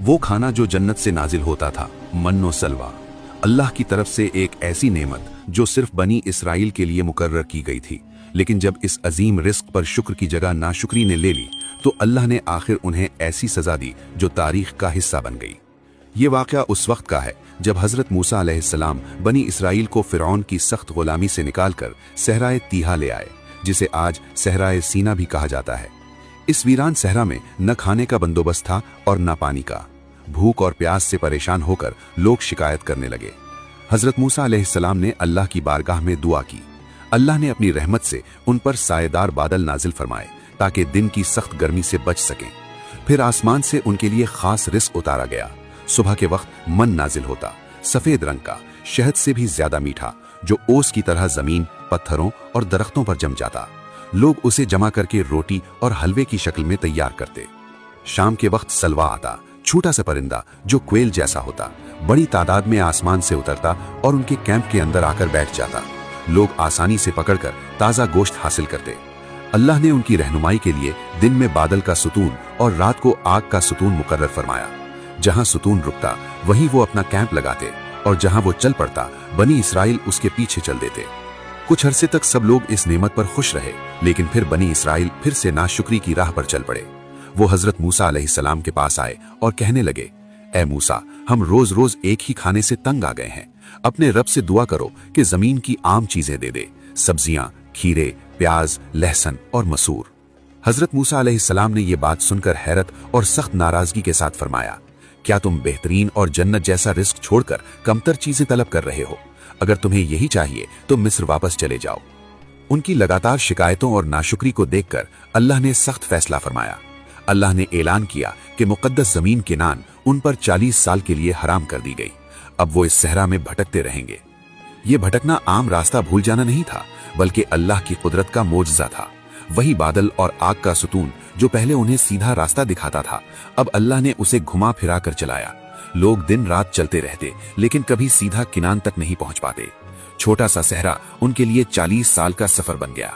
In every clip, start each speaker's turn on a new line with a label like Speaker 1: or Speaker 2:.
Speaker 1: वो खाना जो जन्नत से नाजिल होता था, मन्नो सलवा, अल्लाह की तरफ से एक ऐसी नेमत जो सिर्फ बनी इसराइल के लिए मुकर्रर की गई थी। लेकिन जब इस अजीम रिस्क पर शुक्र की जगह नाशुक्री ने ले ली तो अल्लाह ने आखिर उन्हें ऐसी सजा दी जो तारीख का हिस्सा बन गई। ये वाक़या उस वक्त का है जब हज़रत मूसा अलैहिस्सलाम बनी इसराइल को फ़िरौन की सख्त गुलामी से निकालकर सहराए तीहा ले आए, जिसे आज सहराए सीना भी कहा जाता है। इस वीरान सहरा में न खाने का बंदोबस्त था और न पानी का। भूख और प्यास से परेशान होकर लोग शिकायत करने लगे। हज़रत मूसा अलैहिस्सलाम ने अल्लाह की बारगाह में दुआ की। अल्लाह ने अपनी रहमत से उन पर सायेदार बादल नाजिल फरमाए ताकि दिन की सख्त गर्मी से बच सकें। फिर आसमान से उनके लिए खास रिस्क उतारा गया। सुबह के वक्त मन नाजिल होता, सफेद रंग का, शहद से भी ज्यादा मीठा, जो ओस की तरह जमीन, पत्थरों और दरख्तों पर जम जाता। लोग उसे जमा करके रोटी और हलवे की शक्ल में तैयार करते। शाम के वक्त सलवा आता, छोटा सा परिंदा जो क्वेल जैसा होता, बड़ी तादाद में आसमान से उतरता और उनके कैंप के अंदर आकर बैठ जाता। लोग आसानी से पकड़कर ताजा गोश्त हासिल करते। अल्लाह ने उनकी रहनुमाई के लिए दिन में बादल का सुतून और रात को आग का सुतून मुकर्रर फरमाया। जहां सुतून रुकता वहीं वो अपना कैंप लगाते और जहां वो चल पड़ता बनी इसराइल उसके पीछे चल देते। कुछ अरसे तक सब लोग इस नेमत पर खुश रहे, लेकिन फिर बनी इसराइल फिर से नाशुक्री की राह पर चल पड़े। वो हजरत मूसा अलैहिस्सलाम के पास आए और कहने लगे, ए मूसा, हम रोज रोज एक ही खाने से तंग आ गए हैं। अपने रब से दुआ करो कि जमीन की आम चीजें दे दे, सब्जियां, खीरे, प्याज, लहसुन और मसूर। हजरत मूसा अलैहिस्सलाम ने यह बात सुनकर हैरत और सख्त नाराजगी के साथ फरमाया, क्या तुम बेहतरीन और जन्नत जैसा रिस्क छोड़कर कमतर चीजें तलब कर रहे हो? अगर तुम्हें यही चाहिए तो मिस्र वापस चले जाओ। उनकी लगातार शिकायतों और नाशुक्री को देखकर अल्लाह ने सख्त फैसला फरमाया। अल्लाह ने ऐलान किया कि मुकद्दस जमीन किनान उन पर 40 साल के लिए हराम कर दी गई। अब वो इस सहरा में भटकते रहेंगे। ये भटकना आम रास्ता भूल जाना नहीं था, बल्कि अल्लाह की कुदरत का मोजज़ा था। वही बादल और आग का सुतून जो पहले उन्हें सीधा रास्ता दिखाता था, अब अल्लाह ने उसे घुमा फिरा कर चलाया। लोग दिन रात चलते रहते, लेकिन कभी सीधा किनान तक नहीं पहुंच पाते। छोटा सा सहरा उनके लिए 40 साल का सफर बन गया।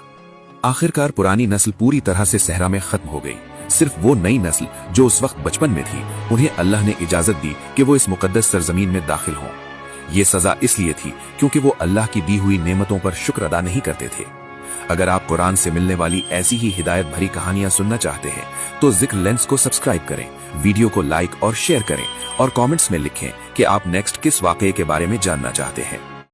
Speaker 1: आखिरकार पुरानी नस्ल पूरी तरह से सहरा में खत्म हो गई। सिर्फ वो नई नस्ल जो उस वक्त बचपन में थी, उन्हें अल्लाह ने इजाजत दी कि वो इस मुकद्दस सरजमीन में दाखिल हों। ये सजा इसलिए थी क्योंकि वो अल्लाह की दी हुई नेमतों पर शुक्र अदा नहीं करते थे। अगर आप कुरान से मिलने वाली ऐसी ही हिदायत भरी कहानियां सुनना चाहते हैं तो जिक्र लेंस को सब्सक्राइब करें, वीडियो को लाइक और शेयर करें और कमेंट्स में लिखें कि आप नेक्स्ट किस वाकये के बारे में जानना चाहते हैं।